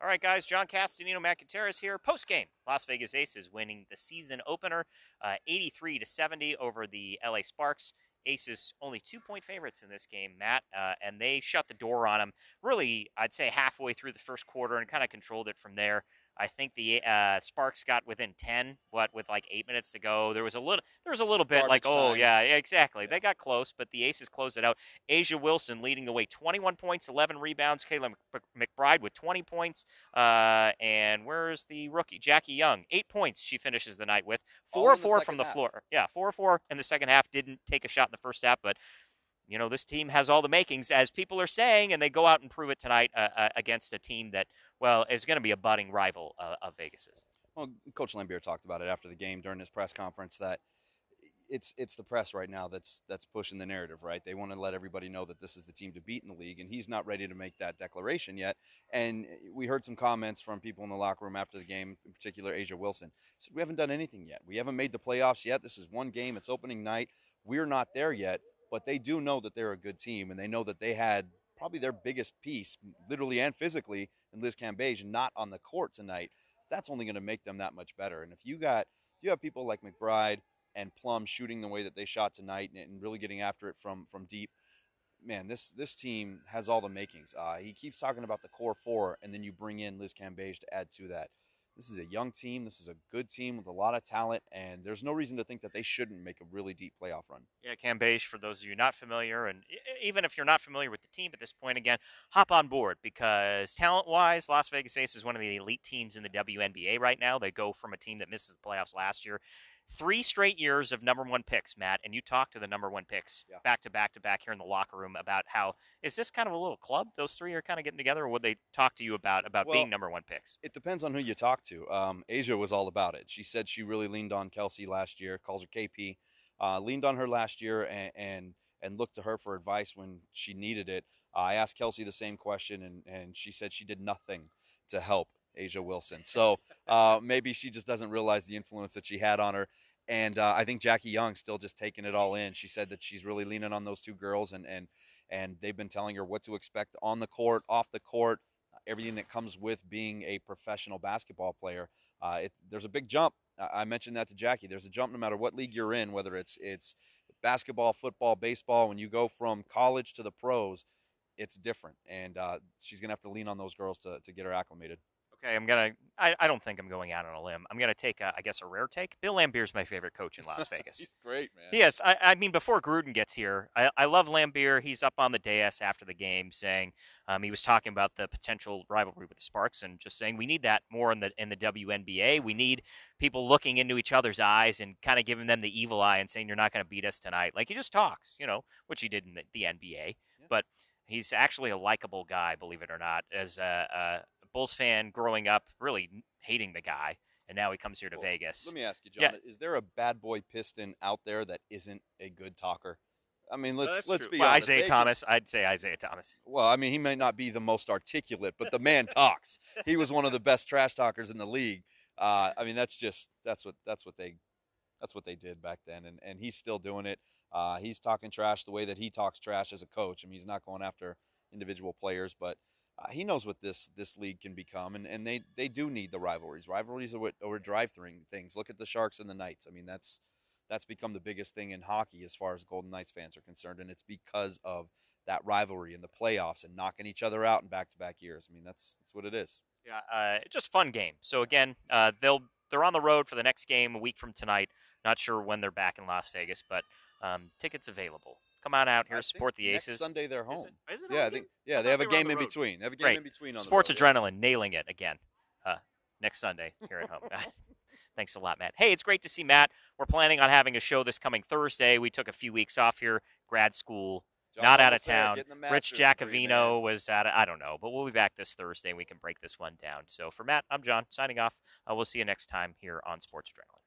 All right, guys, John Castanino, Matt Gutierrez here. Postgame, Las Vegas Aces winning the season opener 83-70 over the LA Sparks. Aces only 2-point favorites in this game, Matt, and they shut the door on them really, I'd say, halfway through the first quarter and kind of controlled it from there. I think the Sparks got within 10, with like 8 minutes to go. There was a little bit like, Garbage oh, time. yeah, exactly. Yeah. They got close, but the Aces closed it out. Asia Wilson leading the way, 21 points, 11 rebounds. Kayla McBride with 20 points. And where's the rookie? Jackie Young, 8 points she finishes the night with. All 4 in the 4 from second the half. floor. Yeah, 4 4 in the second half. Didn't take a shot in the first half, but this team has all the makings, as people are saying, and they go out and prove it tonight against a team that, well, is going to be a budding rival of Vegas's. Well, Coach Lambier talked about it after the game during his press conference that it's the press right now that's pushing the narrative, right? They want to let everybody know that this is the team to beat in the league, and he's not ready to make that declaration yet. And we heard some comments from people in the locker room after the game, in particular Asia Wilson. Said, we haven't done anything yet. We haven't made the playoffs yet. This is one game. It's opening night. We're not there yet, but they do know that they're a good team, and they know that they had probably their biggest piece, literally and physically, in Liz Cambage not on the court tonight. That's only going to make them that much better. And if you have people like McBride and Plum shooting the way that they shot tonight and really getting after it from deep, man, this team has all the makings. He keeps talking about the core four, and then you bring in Liz Cambage to add to that. This is a young team. This is a good team with a lot of talent, and there's no reason to think that they shouldn't make a really deep playoff run. Yeah, Cambage, for those of you not familiar, and even if you're not familiar with the team at this point, again, hop on board because talent-wise, Las Vegas Ace is one of the elite teams in the WNBA right now. They go from a team that misses the playoffs last year 3 straight years of number one picks, Matt, and you talked to the number one picks back to back to back here in the locker room about how, is this kind of a little club? Those three are kind of getting together, or would they talk to you about Well, being number one picks? it depends on who you talk to. Asia was all about it. She said she really leaned on Kelsey last year, calls her KP, leaned on her last year and looked to her for advice when she needed it. I asked Kelsey the same question, and she said she did nothing to help Asia Wilson. So maybe she just doesn't realize the influence that she had on her. And I think Jackie Young's still just taking it all in. She said that she's really leaning on those two girls, and they've been telling her what to expect on the court, off the court, everything that comes with being a professional basketball player. There's a big jump. I mentioned that to Jackie. There's a jump no matter what league you're in, whether it's basketball, football, baseball. When you go from college to the pros, it's different. And she's going to have to lean on those girls to get her acclimated. Okay, I don't think I'm going out on a limb. I'm gonna take, I guess, a rare take. Bill Lambier's my favorite coach in Las Vegas. He's great, man. Yes, I mean, before Gruden gets here, I love Lambier. He's up on the dais after the game saying, he was talking about the potential rivalry with the Sparks and just saying we need that more in the WNBA. We need people looking into each other's eyes and kind of giving them the evil eye and saying you're not going to beat us tonight. Like, he just talks, which he did in the NBA. Yeah. But he's actually a likable guy, believe it or not, as a Bulls fan growing up, really hating the guy. And now he comes here to Vegas. Let me ask you, John, is there a bad boy Piston out there that isn't a good talker? I mean, let's be honest. Isaiah Thomas. I'd say Isaiah Thomas. Well, I mean, he may not be the most articulate, but the man talks. He was one of the best trash talkers in the league. I mean, that's what they did back then, and he's still doing it. He's talking trash the way that he talks trash as a coach. I mean, he's not going after individual players, but he knows what this league can become, and they do need the rivalries. Rivalries are what drive things. Look at the Sharks and the Knights. I mean, that's become the biggest thing in hockey as far as Golden Knights fans are concerned, and it's because of that rivalry in the playoffs and knocking each other out in back-to-back years. I mean, that's what it is. Yeah, just fun game. So again, they're on the road for the next game a week from tonight. Not sure when they're back in Las Vegas, but tickets available. Come on out here, support the Aces. Next Sunday they're home. Is it yeah, I think. Yeah, they have a game in between. They have a game in between. On Sports the road, Adrenaline, nailing it again. Next Sunday here at home. Thanks a lot, Matt. Hey, it's great to see Matt. We're planning on having a show this coming Thursday. We took a few weeks off here, grad school, not out of town. Rich Jacovino was I don't know, but we'll be back this Thursday and we can break this one down. So for Matt, I'm John, signing off. We'll see you next time here on Sports Adrenaline.